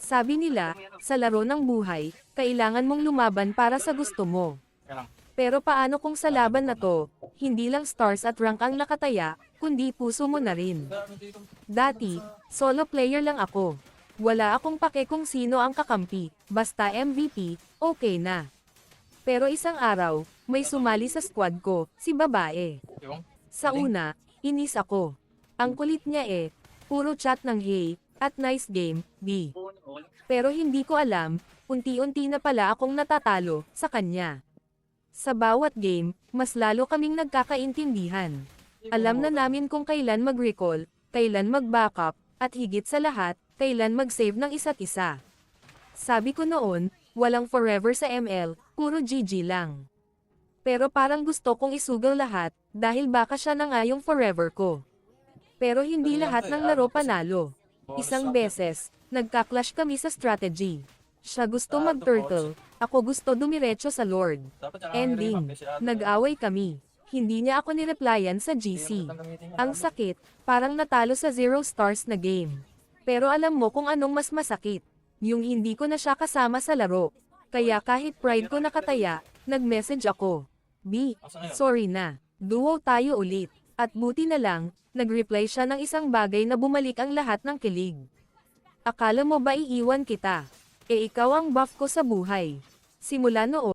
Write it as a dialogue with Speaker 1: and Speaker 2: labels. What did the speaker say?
Speaker 1: Sabi nila, sa laro ng buhay, kailangan mong lumaban para sa gusto mo. Pero paano kung sa laban na to, hindi lang stars at rank ang nakataya, kundi puso mo na rin. Dati, solo player lang ako. Wala akong pake kung sino ang kakampi, basta MVP, okay na. Pero isang araw, may sumali sa squad ko, si babae. Sa una, inis ako. Ang kulit niya puro chat ng hey, at nice game, B. Pero hindi ko alam, unti-unti na pala akong natatalo sa kanya. Sa bawat game, mas lalo kaming nagkakaintindihan. Alam na namin kung kailan mag-recall, kailan mag-backup, at higit sa lahat, kailan mag-save ng isa't isa. Sabi ko noon, walang forever sa ML, puro GG lang. Pero parang gusto kong isugal lahat, dahil baka siya na nga yung forever ko. Pero hindi lahat ng laro panalo. Isang beses, nagka-clash kami sa strategy. Siya gusto mag-turtle, ako gusto dumiretso sa Lord. Ending, nag-away kami. Hindi niya ako nireplyan sa GC. Ang sakit, parang natalo sa 0 stars na game. Pero alam mo kung anong mas masakit. Yung hindi ko na siya kasama sa laro. Kaya kahit pride ko nakataya, nag-message ako. B, sorry na. Duo tayo ulit. At buti na lang, nag-reply siya ng isang bagay na bumalik ang lahat ng kilig. Akala mo ba iiwan kita? Ikaw ang buff ko sa buhay. Simula noon,